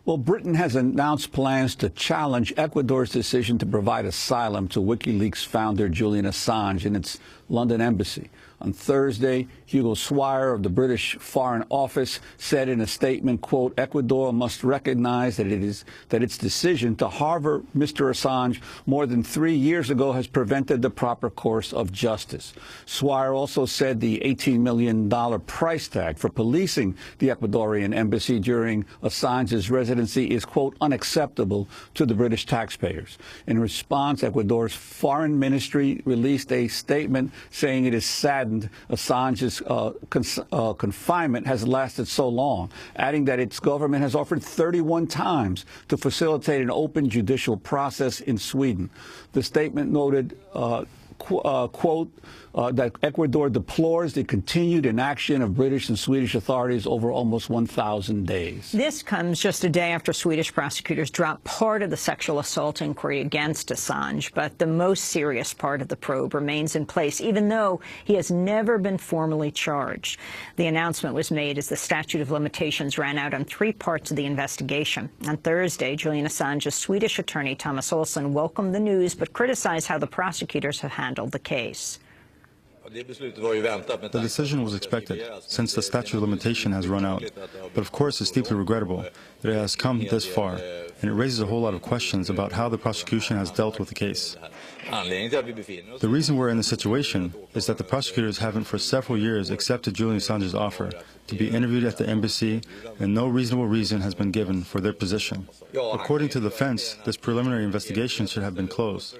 Well, Britain has announced plans to challenge Ecuador's decision to provide asylum to WikiLeaks founder Julian Assange in its London embassy. On Thursday, Hugo Swire of the British Foreign Office said in a statement, quote, Ecuador must recognize that its decision to harbor Mr. Assange more than 3 years ago has prevented the proper course of justice. Swire also said the $18 million price tag for policing the Ecuadorian embassy during Assange's residency is, quote, unacceptable to the British taxpayers. In response, Ecuador's foreign ministry released a statement saying it is saddened Assange's confinement has lasted so long, adding that its government has offered 31 times to facilitate an open judicial process in Sweden. The statement noted, quote, that Ecuador deplores the continued inaction of British and Swedish authorities over almost 1,000 days. This comes just a day after Swedish prosecutors dropped part of the sexual assault inquiry against Assange, but the most serious part of the probe remains in place, even though he has never been formally charged. The announcement was made as the statute of limitations ran out on 3 parts of the investigation. On Thursday, Julian Assange's Swedish attorney, Thomas Olsson, welcomed the news, but criticized how the prosecutors have handled the case. The decision was expected, since the statute of limitation has run out. But of course, it's deeply regrettable that it has come this far, and it raises a whole lot of questions about how the prosecution has dealt with the case. The reason we're in this situation is that the prosecutors haven't for several years accepted Julian Assange's offer to be interviewed at the embassy, and no reasonable reason has been given for their position. According to the defense, this preliminary investigation should have been closed,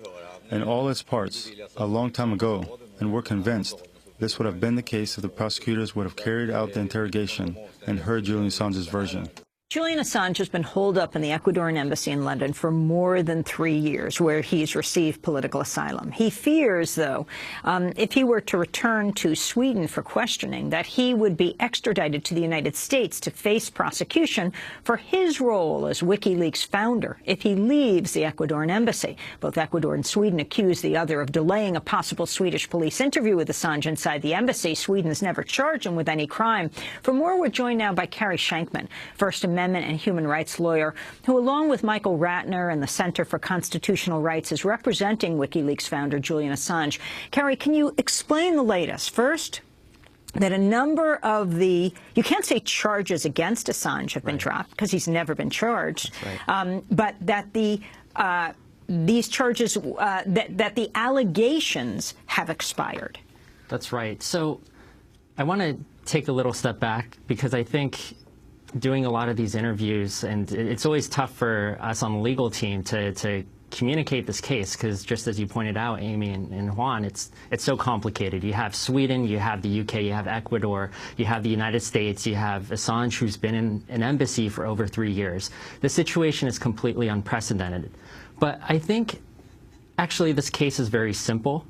in all its parts, a long time ago, and we're convinced this would have been the case if the prosecutors would have carried out the interrogation and heard Julian Assange's version. Julian Assange has been holed up in the Ecuadorian embassy in London for more than 3 years, where he's received political asylum. He fears, though, if he were to return to Sweden for questioning, that he would be extradited to the United States to face prosecution for his role as WikiLeaks founder if he leaves the Ecuadorian embassy. Both Ecuador and Sweden accuse the other of delaying a possible Swedish police interview with Assange inside the embassy. Sweden's never charged him with any crime. For more, we're joined now by Carrie Shankman, First Amendment and human rights lawyer, who, along with Michael Ratner and the Center for Constitutional Rights, is representing WikiLeaks founder Julian Assange. Carrie, can you explain the latest? First, that a number of the, you can't say charges against Assange have been dropped because he's never been charged, but that the these charges, that the allegations have expired. That's right. So I want to take a little step back, because I think doing a lot of these interviews, and it's always tough for us on the legal team to communicate this case, because just as you pointed out, Amy and Juan, it's so complicated. You have Sweden, you have the UK, you have Ecuador, you have the United States, you have Assange, who's been in an embassy for over 3 years. The situation is completely unprecedented. But I think actually this case is very simple.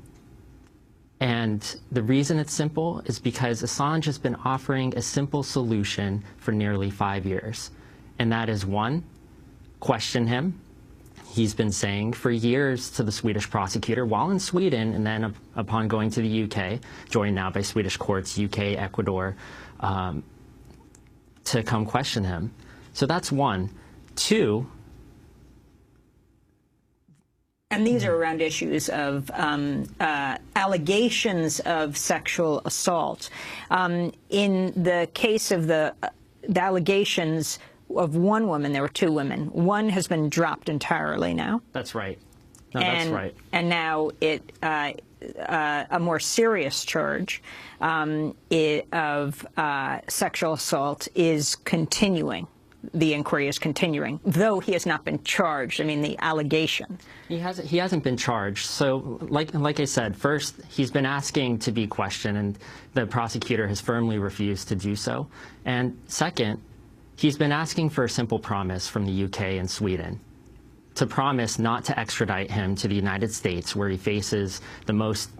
And the reason it's simple is because Assange has been offering a simple solution for nearly 5 years. And that is, 1, question him. He's been saying for years to the Swedish prosecutor while in Sweden, and then upon going to the UK, joined now by Swedish courts, UK, Ecuador, to come question him. So that's 1. 2, and these are around issues of allegations of sexual assault. In the case of the allegations of one woman, there were 2 women. One has been dropped entirely now. That's right. No, that's right. And now a more serious charge of sexual assault is continuing. The inquiry is continuing, though he has not been charged. I mean, the allegation. He hasn't been charged. So, like I said, first, he's been asking to be questioned, and the prosecutor has firmly refused to do so. And second, he's been asking for a simple promise from the UK and Sweden, to promise not to extradite him to the United States, where he faces the most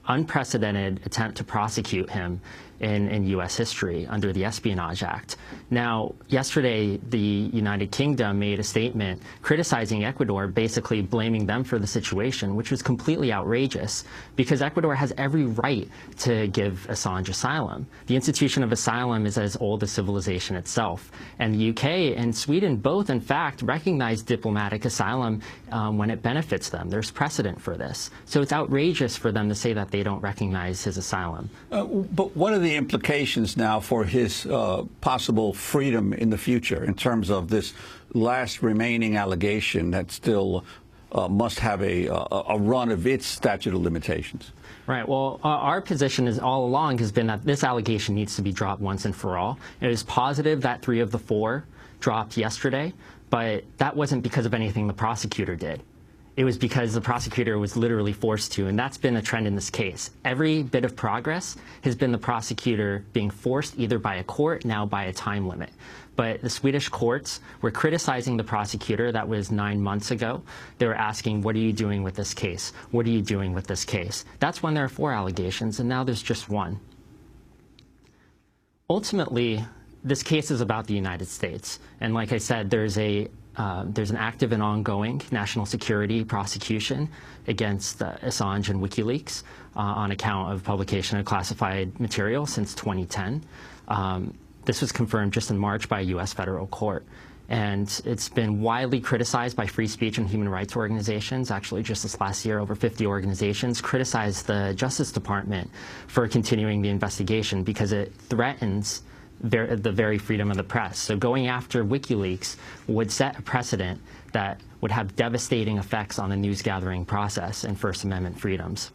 unprecedented attempt to prosecute him in U.S. history under the Espionage Act. Now, yesterday, the United Kingdom made a statement criticizing Ecuador, basically blaming them for the situation, which was completely outrageous because Ecuador has every right to give Assange asylum. The institution of asylum is as old as civilization itself. And the UK and Sweden both, in fact, recognize diplomatic asylum when it benefits them. There's precedent for this. So it's outrageous for them to say that they don't recognize his asylum. But what are the implications now for his possible freedom in the future in terms of this last remaining allegation that still must have a run of its statute of limitations? Right. Well, our position is all along has been that this allegation needs to be dropped once and for all. It is positive that 3 of the 4 dropped yesterday, but that wasn't because of anything the prosecutor did. It was because the prosecutor was literally forced to, and that's been a trend in this case. Every bit of progress has been the prosecutor being forced either by a court, now by a time limit. But the Swedish courts were criticizing the prosecutor. That was 9 months ago. They were asking, what are you doing with this case? What are you doing with this case? That's when there are 4 allegations, and now there's just 1. Ultimately, this case is about the United States. And like I said, there's an active and ongoing national security prosecution against Assange and WikiLeaks on account of publication of classified material since 2010. This was confirmed just in March by a U.S. federal court. And it's been widely criticized by free speech and human rights organizations. Actually, just this last year, over 50 organizations criticized the Justice Department for continuing the investigation because it threatens the very freedom of the press. So going after WikiLeaks would set a precedent that would have devastating effects on the news gathering process and First Amendment freedoms.